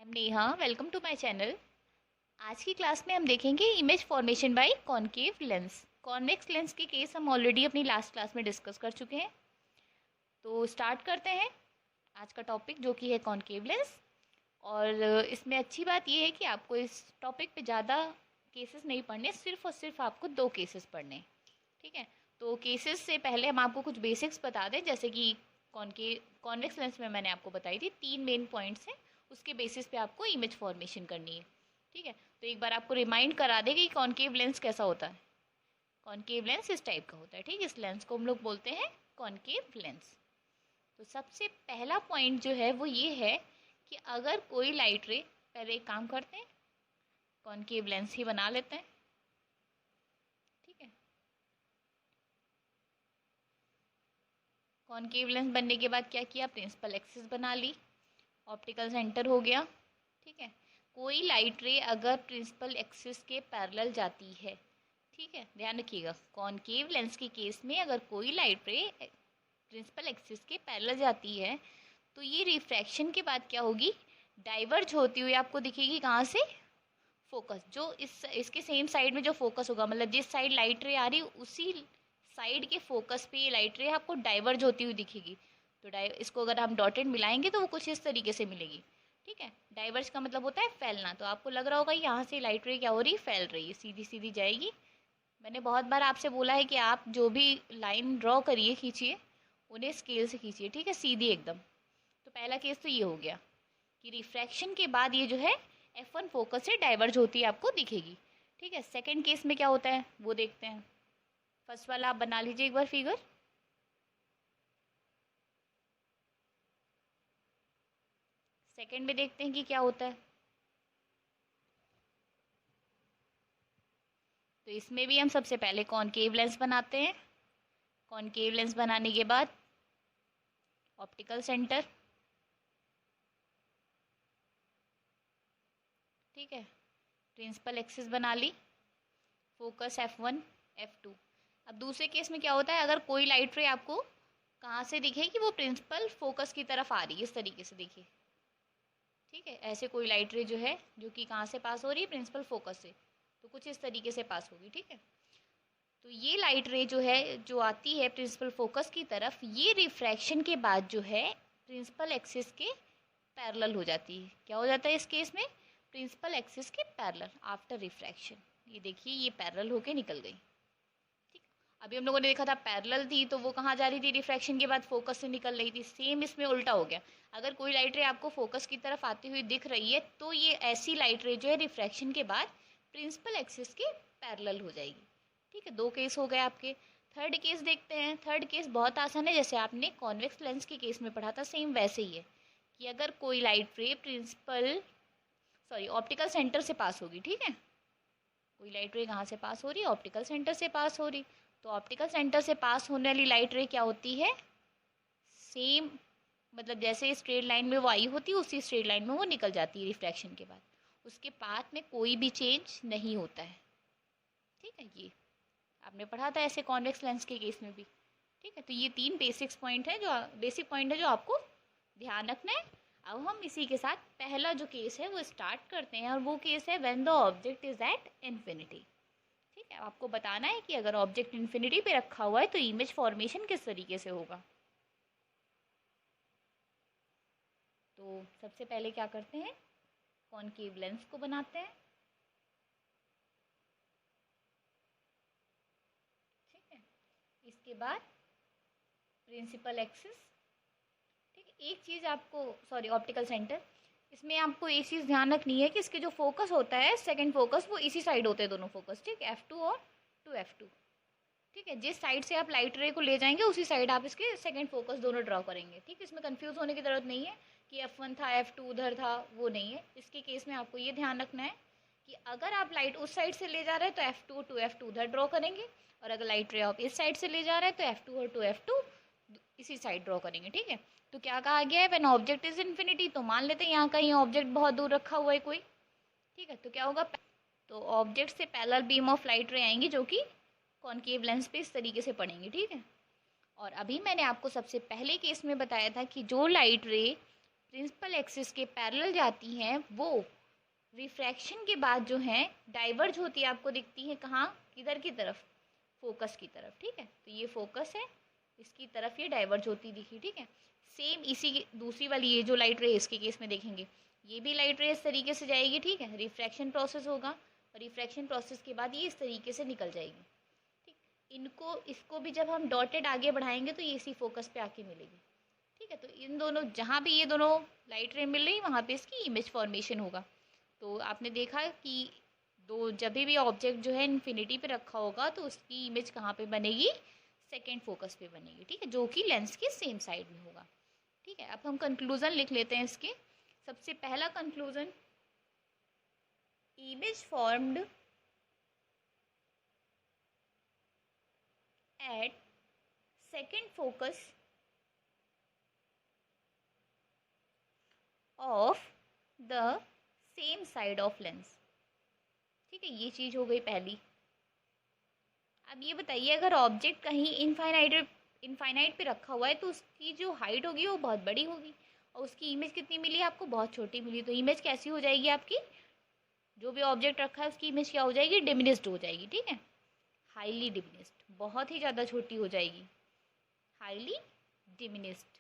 M Neha, welcome to my channel. आज की class में हम देखेंगे image formation by concave lens. Convex lens के केस हम ऑलरेडी अपनी लास्ट क्लास में डिस्कस कर चुके हैं। तो स्टार्ट करते हैं आज का टॉपिक जो कि है कॉनकेव लेंस। और इसमें अच्छी बात यह है कि आपको इस टॉपिक पे ज़्यादा केसेस नहीं पढ़ने, सिर्फ और सिर्फ आपको 2 केसेस पढ़ने हैं। ठीक है, तो केसेस से पहले हम आपको कुछ बेसिक्स बता दें, जैसे कि कॉन्वेक्स लेंस में मैंने आपको बताई थी 3 मेन पॉइंट्स हैं, उसके बेसिस पे आपको इमेज फॉर्मेशन करनी है। ठीक है, तो एक बार आपको रिमाइंड करा दें कि कॉनकेव लेंस कैसा होता है। कॉनकेव लेंस इस टाइप का होता है। ठीक है, इस लेंस को हम लोग बोलते हैं कॉनकेव लेंस। तो सबसे पहला पॉइंट जो है वो ये है कि अगर कोई लाइट रे, पहले एक काम करते हैं, कॉनकेव लेंस ही बना लेते हैं। ठीक है, कॉनकेव लेंस बनने के बाद क्या किया, प्रिंसिपल एक्सिस बना ली, ऑप्टिकल सेंटर हो गया। ठीक है, कोई लाइट रे अगर प्रिंसिपल एक्सिस के पैरेलल जाती है, ठीक है, ध्यान रखिएगा, कॉनकेव लेंस के केस में अगर कोई लाइट रे प्रिंसिपल एक्सिस के पैरेलल जाती है तो ये रिफ्रैक्शन के बाद क्या होगी, डाइवर्ज होती हुई आपको दिखेगी। कहाँ से, फोकस, जो इसके सेम साइड में जो फोकस होगा, मतलब जिस साइड लाइट रे आ रही उसी साइड के फोकस पे ये लाइट रे आपको डाइवर्ज होती हुई दिखेगी। तो इसको अगर हम डॉटेड मिलाएंगे तो वो कुछ इस तरीके से मिलेगी। ठीक है, डाइवर्ज का मतलब होता है फैलना। तो आपको लग रहा होगा यहाँ से लाइट रे क्या हो रही, फैल रही है, सीधी सीधी जाएगी। मैंने बहुत बार आपसे बोला है कि आप जो भी लाइन ड्रॉ करिए, खींचिए, उन्हें स्केल से खींचिए। ठीक है, सीधी एकदम। तो पहला केस तो ये हो गया कि रिफ्रैक्शन के बाद ये जो है F1 फोकस से डाइवर्ज होती है, आपको दिखेगी। ठीक है, सेकंड केस में क्या होता है वो देखते हैं। फर्स्ट वाला आप बना लीजिए एक बार फिगर। सेकंड में देखते हैं कि क्या होता है। तो इसमें भी हम सबसे पहले कॉनकेव लेंस बनाते हैं। कॉनकेव लेंस बनाने के बाद ऑप्टिकल सेंटर, ठीक है, प्रिंसिपल एक्सिस बना ली, फोकस F1 F2। अब दूसरे केस में क्या होता है, अगर कोई लाइट रे आपको कहाँ से दिखे कि वो प्रिंसिपल फोकस की तरफ आ रही है, इस तरीके से देखिए। ठीक है, ऐसे कोई लाइट रे जो है जो कि कहाँ से पास हो रही है, प्रिंसिपल फोकस से, तो कुछ इस तरीके से पास होगी। ठीक है, तो ये लाइट रे जो है जो आती है प्रिंसिपल फोकस की तरफ, ये रिफ्रैक्शन के बाद जो है प्रिंसिपल एक्सिस के पैरेलल हो जाती है। क्या हो जाता है इस केस में, प्रिंसिपल एक्सिस के पैरेलल आफ्टर रिफ्रैक्शन। ये देखिए, ये पैरेलल होके निकल गई। ठीक, अभी हम लोगों ने देखा था पैरेलल थी तो वो कहाँ जा रही थी, रिफ्रैक्शन के बाद फोकस से निकल रही थी। सेम इसमें उल्टा हो गया। अगर कोई लाइट रे आपको फोकस की तरफ आती हुई दिख रही है तो ये ऐसी लाइट रे जो है रिफ्रैक्शन के बाद प्रिंसिपल एक्सिस के पैरेलल हो जाएगी। ठीक है, 2 केस हो गए आपके। थर्ड केस देखते हैं। थर्ड केस बहुत आसान है, जैसे आपने कॉन्वेक्स लेंस के केस में पढ़ा था, सेम वैसे ही है कि अगर कोई लाइट रे ऑप्टिकल सेंटर से पास होगी। ठीक है, कोई लाइट रे कहाँ से पास हो रही है, ऑप्टिकल सेंटर से पास हो रही। तो ऑप्टिकल सेंटर से पास होने वाली लाइट रे क्या होती है, सेम, मतलब जैसे स्ट्रेट लाइन में वो आई होती है उसी स्ट्रेट लाइन में वो निकल जाती है रिफ्रैक्शन के बाद। उसके पाथ में कोई भी चेंज नहीं होता है। ठीक है, ये आपने पढ़ा था ऐसे कॉन्वेक्स लेंस के केस में भी। ठीक है, तो ये 3 बेसिक पॉइंट है जो आपको ध्यान रखना है। अब हम इसी के साथ पहला जो केस है वो स्टार्ट करते हैं, और वो केस है when the object is at infinity. ठीक है, आपको बताना है कि अगर ऑब्जेक्ट इन्फिनिटी पे रखा हुआ है तो इमेज फॉर्मेशन किस तरीके से होगा। तो सबसे पहले क्या करते हैं, कॉनकेव लेंस को बनाते हैं। ठीक है, इसके बाद प्रिंसिपल एक्सिस। ठीक है, एक चीज़ आपको, सॉरी, ऑप्टिकल सेंटर, इसमें आपको एक चीज़ ध्यान रखनी है कि इसके जो फोकस होता है, सेकंड फोकस, वो इसी साइड होते हैं दोनों फोकस। ठीक है, F2 और 2F2। ठीक है, जिस साइड से आप लाइट रे को ले जाएंगे उसी साइड आप इसके सेकंड फोकस दोनों ड्रॉ करेंगे। ठीक है, इसमें कंफ्यूज होने की ज़रूरत नहीं है कि F1 था, F2 उधर था, वो नहीं है। इसके केस में आपको ये ध्यान रखना है कि अगर आप लाइट उस साइड से ले जा रहे हैं तो F2 2F2 उधर ड्रॉ करेंगे, और अगर लाइट रे आप इस साइड से ले जा रहे हैं तो F2 और 2F2 इसी साइड ड्रॉ करेंगे। ठीक है, तो क्या कहा गया है, व्हेन ऑब्जेक्ट इज इन्फिनिटी, तो मान लेते हैं यहाँ कहीं ऑब्जेक्ट बहुत दूर रखा हुआ है कोई। ठीक है, तो क्या होगा, तो ऑब्जेक्ट से पैरेलल बीम ऑफ लाइट रे आएंगी जो कि कॉनकेव लेंस पे इस तरीके से पड़ेंगी। ठीक है, और अभी मैंने आपको सबसे पहले केस में बताया था कि जो लाइट रे प्रिंसिपल एक्सिस के पैरेलल जाती हैं वो रिफ्रैक्शन के बाद जो है डाइवर्ज होती है, आपको दिखती है कहाँ, किधर की तरफ, फोकस की तरफ। ठीक है, तो ये फोकस है, इसकी तरफ ये डाइवर्ज होती दिखी। ठीक है, सेम इसी की दूसरी वाली ये जो लाइट रे इसके केस में देखेंगे, ये भी लाइट रे इस तरीके से जाएगी। ठीक है, रिफ्रैक्शन प्रोसेस होगा और रिफ्रैक्शन प्रोसेस के बाद ये इस तरीके से निकल जाएगी। ठीक, इसको भी जब हम डॉटेड आगे बढ़ाएंगे तो ये इसी फोकस पे आके मिलेगी। ठीक है, तो इन दोनों जहाँ भी ये दोनों लाइट रे मिल रही वहाँ पे इसकी इमेज फॉर्मेशन होगा। तो आपने देखा कि जब भी ऑब्जेक्ट जो है इन्फिनिटी पे रखा होगा तो उसकी इमेज कहाँ पे बनेगी, सेकेंड फोकस पे बनेगी। ठीक है, जो कि लेंस के सेम साइड में होगा। ठीक है, अब हम कंक्लूजन लिख लेते हैं इसके। सबसे पहला conclusion, image formed at second focus of the same side of lens. ठीक है, ये चीज़ हो गई पहली। अब ये बताइए, अगर ऑब्जेक्ट कहीं इनफाइनाइट पे रखा हुआ है तो उसकी जो हाइट होगी वो बहुत बड़ी होगी और उसकी इमेज कितनी मिली आपको, बहुत छोटी मिली। तो इमेज कैसी हो जाएगी आपकी, जो भी ऑब्जेक्ट रखा है उसकी इमेज क्या हो जाएगी, डिमिनिस्ड हो जाएगी। ठीक है, हाईली डिमिनिस्ड, बहुत ही ज़्यादा छोटी हो जाएगी, हाईली डिमिनिस्ड।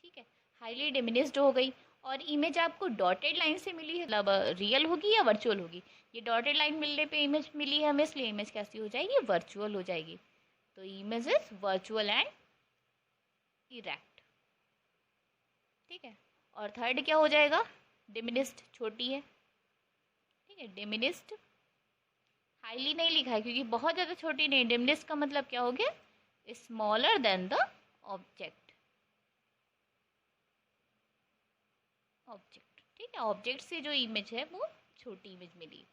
ठीक है, हाईली डिमिनिस्ड हो गई। और इमेज आपको डॉटेड लाइन से मिली है, मतलब रियल होगी या वर्चुअल होगी। ये डॉटेड लाइन मिलने पे इमेज मिली है हमें, इसलिए इमेज कैसी हो जाएगी, वर्चुअल हो जाएगी। तो image is virtual and erect. ठीक है, और थर्ड क्या हो जाएगा, डिमिनिस्ड, छोटी है। ठीक है, डिमिनिस्ड, हाईली नहीं लिखा है क्योंकि बहुत ज़्यादा छोटी नहीं। डिमिनिस्ड का मतलब क्या हो गया, स्मॉलर देन द ऑब्जेक्ट। ठीक है, ऑब्जेक्ट से जो इमेज है वो छोटी इमेज मिली।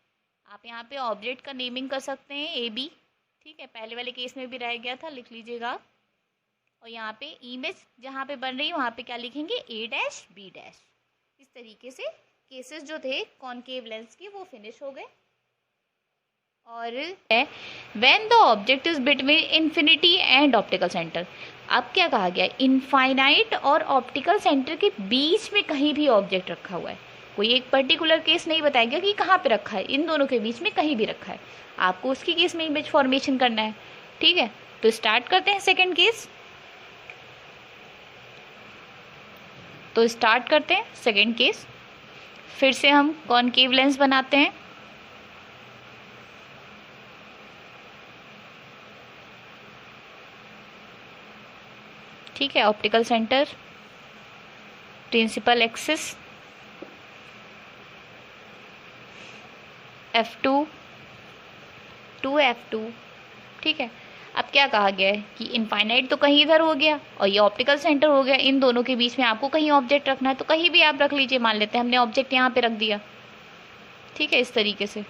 आप यहाँ पे ऑब्जेक्ट का नेमिंग कर सकते हैं ए बी। ठीक है, पहले वाले केस में भी रह गया था, लिख लीजिएगा आप। और यहाँ पे इमेज जहाँ पे बन रही है वहाँ पे क्या लिखेंगे, ए डैश बी डैश। इस तरीके से केसेस जो थे कॉनकेव लेंस के वो फिनिश हो गए। और when the object is between infinity and optical centre, अब क्या कहा गया, इनफाइनाइट और ऑप्टिकल सेंटर के बीच में कहीं भी ऑब्जेक्ट रखा हुआ है। कोई एक पर्टिकुलर केस नहीं बताया गया कि कहाँ पे रखा है, इन दोनों के बीच में कहीं भी रखा है, आपको उसकी केस में इमेज फॉर्मेशन करना है। ठीक है, तो स्टार्ट करते हैं सेकंड केस। तो स्टार्ट करते हैं सेकंड केस। फिर से हम कॉनकेव लेंस बनाते हैं। ठीक है, optical centre, principal axis, F2 to F2। ठीक है, अब क्या कहा गया है कि इनफाइनाइट तो कहीं इधर हो गया और ये ऑप्टिकल सेंटर हो गया, इन दोनों के बीच में आपको कहीं ऑब्जेक्ट रखना है, तो कहीं भी आप रख लीजिए। मान लेते हैं हमने ऑब्जेक्ट यहाँ पे रख दिया। ठीक है, इस तरीके से।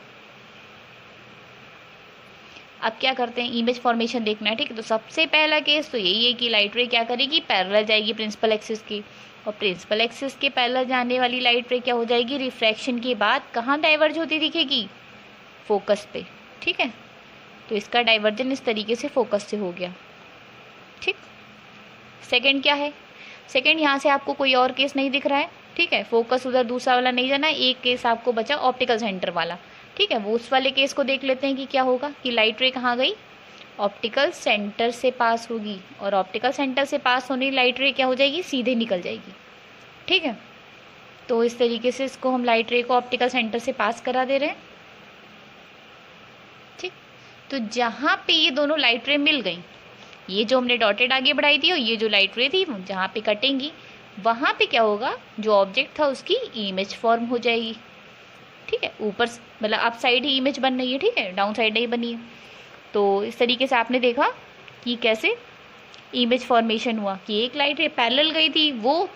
अब क्या करते हैं, इमेज फॉर्मेशन देखना है। ठीक है, तो सबसे पहला केस तो यही है कि लाइट रे क्या करेगी, पैरेलल जाएगी प्रिंसिपल एक्सिस की, और प्रिंसिपल एक्सिस के पैरेलल जाने वाली लाइट रे क्या हो जाएगी, रिफ्रैक्शन के बाद कहाँ डाइवर्ज होती दिखेगी, फोकस पे। ठीक है, तो इसका डाइवर्जन इस तरीके से फोकस से हो गया। ठीक, सेकंड क्या है, सेकंड यहाँ से आपको कोई और केस नहीं दिख रहा है। ठीक है, फोकस उधर दूसरा वाला नहीं जाना, एक केस आपको बचा ऑप्टिकल सेंटर वाला। ठीक है, वो उस वाले केस को देख लेते हैं कि क्या होगा, कि लाइट रे कहाँ गई, ऑप्टिकल सेंटर से पास होगी, और ऑप्टिकल सेंटर से पास होने लाइट रे क्या हो जाएगी, सीधे निकल जाएगी। ठीक है, तो इस तरीके से इसको हम लाइट रे को ऑप्टिकल सेंटर से पास करा दे रहे हैं। ठीक, तो जहाँ पे ये दोनों लाइट रे मिल गई, ये जो हमने डॉटेड आगे बढ़ाई थी और ये जो लाइट रे थी जहाँ पे कटेंगी, वहाँ पे क्या होगा, जो ऑब्जेक्ट था उसकी इमेज फॉर्म हो जाएगी। ठीक है, ऊपर मतलब अप साइड ही इमेज बन रही है। ठीक है, डाउन साइड नहीं बनी है। तो इस तरीके से आपने देखा कि कैसे इमेज फॉर्मेशन हुआ, कि एक लाइट रे पैरेलल गई थी, वो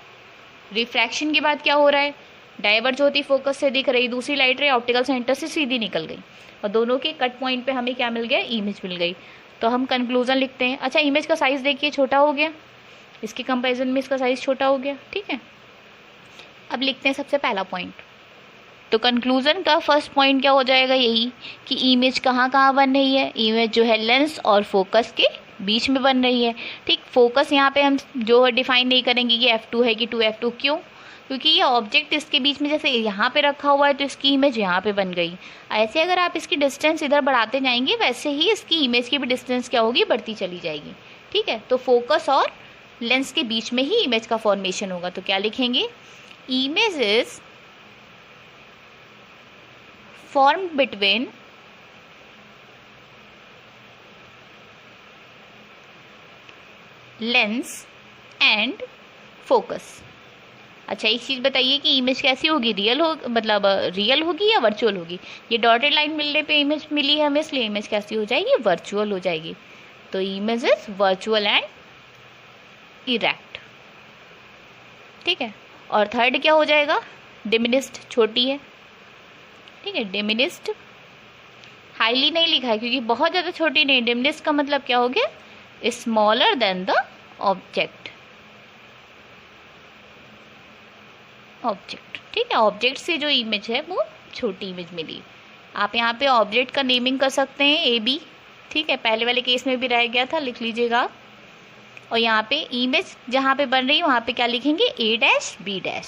रिफ्रैक्शन के बाद क्या हो रहा है, डाइवर्ज होती फोकस से दिख रही, दूसरी लाइट रे ऑप्टिकल सेंटर से सीधी निकल गई, और दोनों के कट पॉइंट पे हमें क्या मिल गया, इमेज मिल गई। तो हम कंक्लूजन लिखते हैं। अच्छा, इमेज का साइज़ देखिए छोटा हो गया, इसके कंपैरिजन में इसका साइज़ छोटा हो गया। ठीक है, अब लिखते हैं सबसे पहला पॉइंट। तो कंक्लूजन का फर्स्ट पॉइंट क्या हो जाएगा, यही कि इमेज कहाँ कहाँ बन रही है, इमेज जो है लेंस और फोकस के बीच में बन रही है। ठीक, फोकस यहाँ पे हम जो डिफाइन नहीं करेंगे कि F2 है कि 2F2, क्यों? क्योंकि ये ऑब्जेक्ट इसके बीच में जैसे यहाँ पे रखा हुआ है तो इसकी इमेज यहाँ पे बन गई। ऐसे अगर आप इसकी डिस्टेंस इधर बढ़ाते जाएंगे वैसे ही इसकी इमेज की भी डिस्टेंस क्या होगी, बढ़ती चली जाएगी। ठीक है, तो फोकस और लेंस के बीच में ही इमेज का फॉर्मेशन होगा। तो क्या लिखेंगे, image is formed between lens and focus. अच्छा, एक चीज़ बताइए कि इमेज कैसी होगी, रियल हो मतलब रियल होगी या वर्चुअल होगी? ये डॉटेड लाइन मिलने पे इमेज मिली है हमें, इसलिए इमेज कैसी हो जाएगी, वर्चुअल हो जाएगी। तो image is virtual and erect. ठीक है, और थर्ड क्या हो जाएगा, डिमिनिस्ड, छोटी है। ठीक है, डिमिनिस्ड हाईली नहीं लिखा है क्योंकि बहुत ज़्यादा छोटी नहीं। डिमिनिस्ड का मतलब क्या हो गया, स्मॉलर देन द ऑब्जेक्ट। ठीक है, ऑब्जेक्ट से जो इमेज है वो छोटी इमेज मिली। आप यहाँ पे ऑब्जेक्ट का नेमिंग कर सकते हैं AB। ठीक है, पहले वाले केस में भी रह गया था, लिख लीजिएगा। और यहाँ पे इमेज जहाँ पे बन रही है वहाँ पे क्या लिखेंगे, A', B'।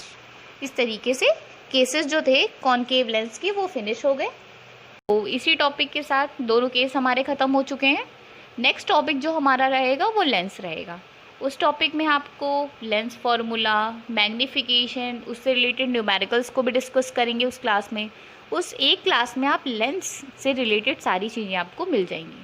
इस तरीके से केसेस जो थे कॉनकेव लेंस के वो फिनिश हो गए। तो इसी टॉपिक के साथ दोनों केस हमारे ख़त्म हो चुके हैं। नेक्स्ट टॉपिक जो हमारा रहेगा वो लेंस रहेगा। उस टॉपिक में आपको लेंस फार्मूला, मैग्नीफिकेशन, उससे रिलेटेड न्यूमेरिकल्स को भी डिस्कस करेंगे उस क्लास में। उस एक क्लास में आप लेंस से रिलेटेड सारी चीज़ें आपको मिल जाएंगी।